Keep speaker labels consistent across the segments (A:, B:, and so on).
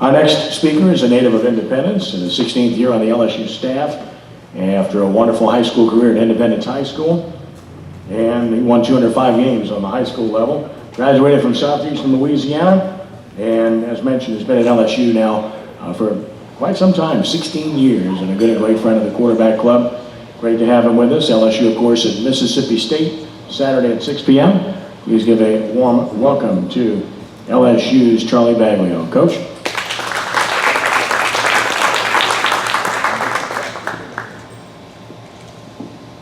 A: Our next speaker is a native of Independence in his 16th year on the LSU staff after a wonderful high school career at Independence High School. And he won 205 games on the high school level. Graduated from Southeastern Louisiana, and as mentioned, has been at LSU now for quite some time, 16 years, and a good and great friend of the quarterback club. Great to have him with us. LSU, of course, at Mississippi State, Saturday at 6 p.m. Please give a warm welcome to LSU's Charlie Baglio. Coach?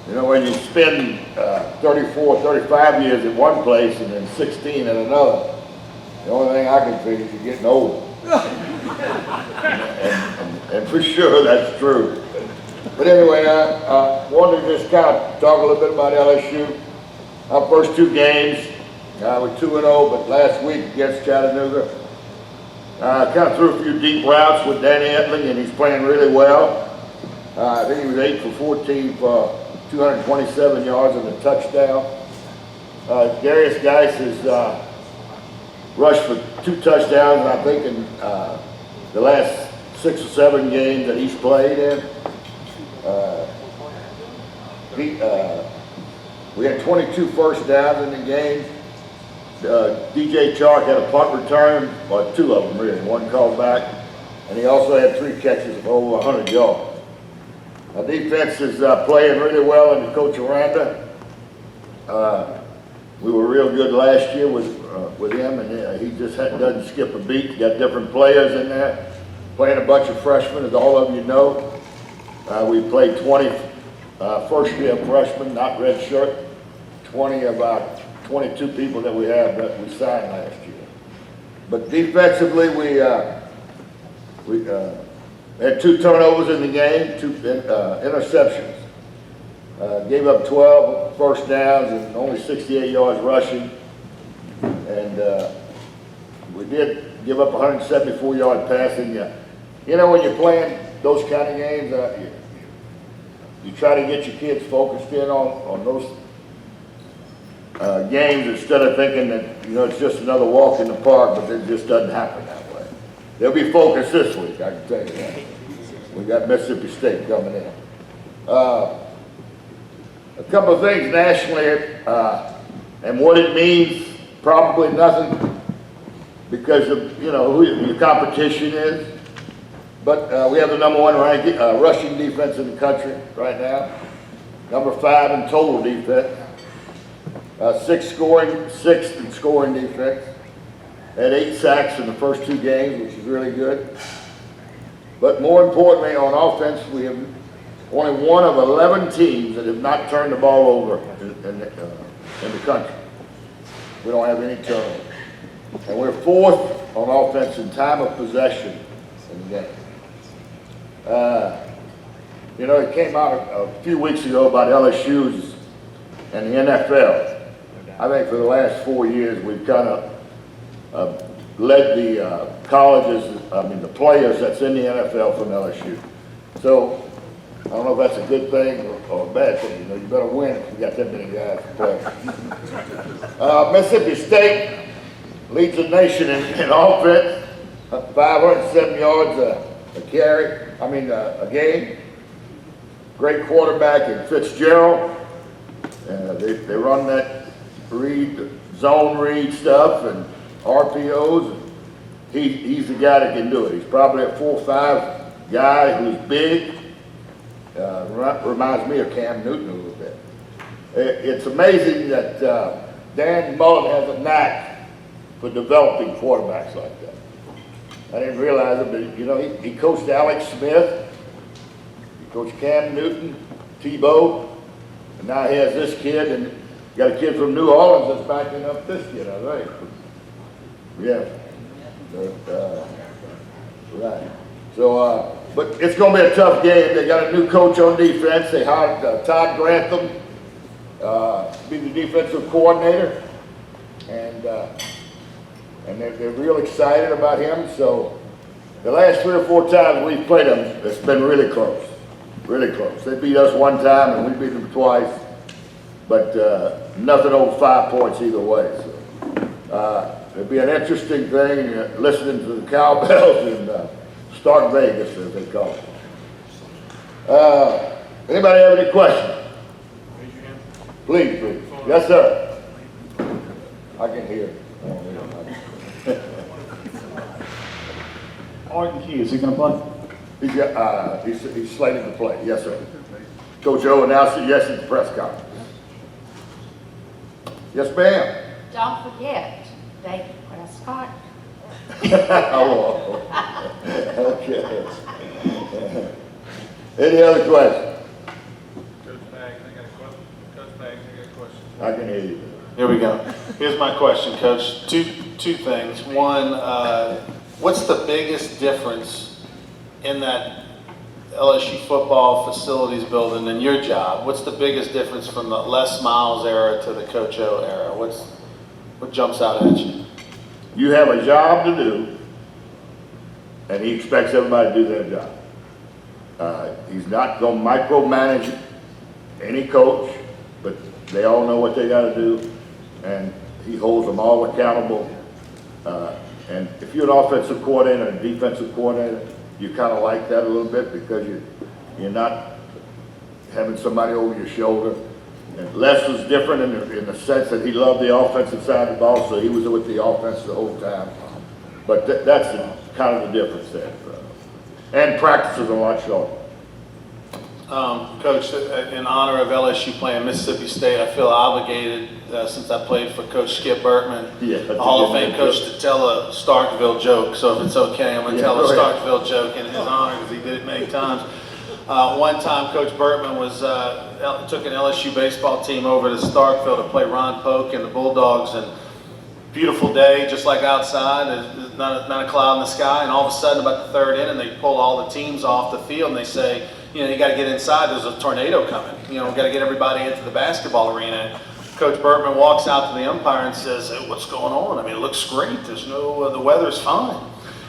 B: You know, when you spend 34, 35 years in one place and then 16 in another, the only thing I can figure is you're getting old. and for sure that's true. But anyway, I wanted to just kind of talk a little bit about LSU. Our first two games, we're 2-0, but last week against Chattanooga, kind of threw a few deep routes with Danny Etling, and he's playing really well. I think he was 8 for 14 for 227 yards and a touchdown. Darius Geis has rushed for 2 touchdowns, I think, in the last 6 or 7 games that he's played in. We had 22 first downs in the game. DJ Chark had a punt return, or 2 of them really, 1 called back, and he also had 3 catches of over 100 yards. Our defense is playing really well under Coach Aranda. We were real good last year with him, and he just doesn't skip a beat. Got different players in there, playing a bunch of freshmen, as all of you know. We played 20 first-year freshmen, not red shirt, 20 of our 22 people that we have that we signed last year. But defensively, we had 2 turnovers in the game, 2 interceptions. Gave up 12 first downs and only 68 yards rushing. And we did give up 174 yard passing. You know, when you're playing those kind of games, you try to get your kids focused in on those games instead of thinking that, you know, it's just another walk in the park, but it just doesn't happen that way. They'll be focused this week, I can tell you that. We got Mississippi State coming in. A couple of things nationally, and what it means, probably nothing because of, you know, who your competition is. But we have the #1 ranking, rushing defense in the country right now. #5 in total defense. 6th in scoring defense. Had 8 sacks in the first 2 games, which is really good. But more importantly, on offense, we have only 1 of 11 teams that have not turned the ball over in the country. We don't have any turnovers. And we're 4th on offense in time of possession in the game. You know, it came out a few weeks ago about LSU's and the NFL. I think for the last 4 years, we've kind of led the colleges, the players that's in the NFL from LSU. So, I don't know if that's a good thing or a bad thing. You know, you better win if you got that many guys to play. Mississippi State leads the nation in offense, 507 yards a game. Great quarterback in Fitzgerald. They run that zone read stuff and RPOs. He's the guy that can do it. He's probably a 4-5 guy who's big. Reminds me of Cam Newton a little bit. It's amazing that Dan Mullen has a knack for developing quarterbacks like that. I didn't realize it, but you know, he coached Alex Smith, he coached Cam Newton, Tebow, and now he has this kid, and got a kid from New Orleans that's backing up this kid, I think. Yeah. Right. So, but it's going to be a tough game. They got a new coach on defense. They hired Todd Grantham to be the defensive coordinator, and they're real excited about him. So the last 3 or 4 times we've played them, it's been really close, really close. They beat us 1 time and we beat them twice, but nothing over 5 points either way. So it'll be an interesting thing listening to the cowbells in Stark Vegas, as they call it. Anybody have any questions? Please, please. Yes, sir. I can hear.
C: Arden Key, is he going to play?
B: He's slated to play. Yes, sir. Coach O announced it yes at the press conference. Yes, ma'am.
D: Don't forget, David Prescott.
B: Oh, okay. Any other questions?
E: Coach Bags, I got a question. Coach Bags, I got a question.
B: I can hear you.
C: Here we go. Here's my question, Coach. Two things. One, what's the biggest difference in that LSU football facilities building in your job? What's the biggest difference from the Les Miles era to the Coach O era? What jumps out at you?
B: You have a job to do, and he expects everybody to do their job. He's not going to micromanage any coach, but they all know what they got to do, and he holds them all accountable. And if you're an offensive coordinator and a defensive coordinator, you kind of like that a little bit because you're not having somebody over your shoulder. And Les was different in the sense that he loved the offensive side of the ball, so he was with the offense the whole time. But that's kind of the difference there. And practice is a lot shorter.
C: Coach, in honor of LSU playing Mississippi State, I feel obligated, since I played for Coach Skip Bertman, the Hall of Fame coach, to tell a Starkville joke. So if it's okay, I'm going to tell a Starkville joke in his honor because he did it many times. One time, Coach Bertman took an LSU baseball team over to Starkville to play Ron Polk and the Bulldogs, and beautiful day, just like outside. There's not a cloud in the sky, and all of a sudden, about the third inning, they pull all the teams off the field, and they say, you got to get inside. There's a tornado coming. Got to get everybody into the basketball arena. Coach Bertman walks out to the umpire and says, hey, what's going on? I mean, it looks great. There's the weather's fine.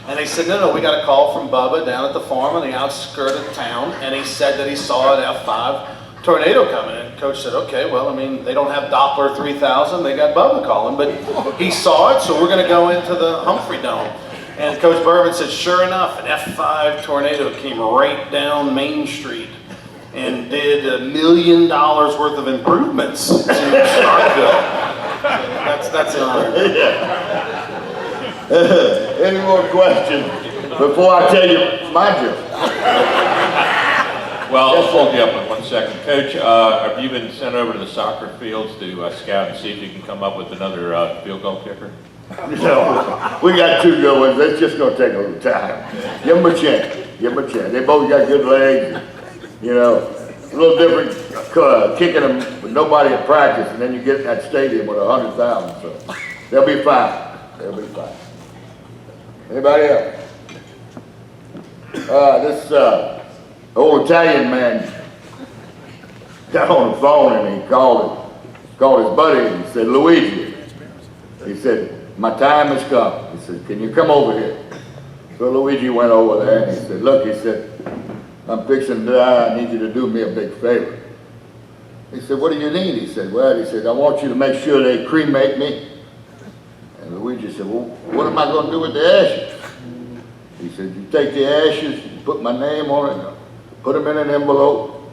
C: And they said, no, we got a call from Bubba down at the farm on the outskirts of town, and he said that he saw an F5 tornado coming. And Coach said, okay, well, I mean, they don't have Doppler 3000. They got Bubba calling, but he saw it, so we're going to go into the Humphrey Dome. And Coach Bertman said, sure enough, an F5 tornado came right down Main Street and did $1 million worth of improvements to Starkville. So that's an honor.
B: Any more questions before I tell you my joke?
F: Well, I'll hold you up in 1 second. Coach, have you been sent over to the soccer fields to scout and see if you can come up with another field goal kicker?
B: No, we got two good ones. It's just going to take a little time. Give them a chance. Give them a chance. They both got good legs. A little different kicking them with nobody at practice, and then you get in that stadium with 100,000. So they'll be fine. They'll be fine. Anybody else? This old Italian man got on the phone and he called his buddy and he said, Luigi. He said, my time has come. He said, can you come over here? So Luigi went over there and he said, look, he said, I'm fixing to die. I need you to do me a big favor. He said, what do you need? He said, I want you to make sure they cremate me. And Luigi said, well, what am I going to do with the ashes? He said, you take the ashes, you put my name on it, put them in an envelope,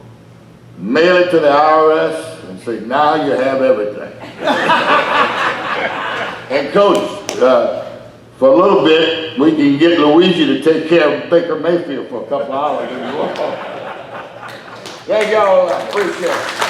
B: mail it to the IRS, and say, now you have everything. And Coach, for a little bit, we can get Luigi to take care of Baker Mayfield for a couple hours. Thank y'all, I appreciate it.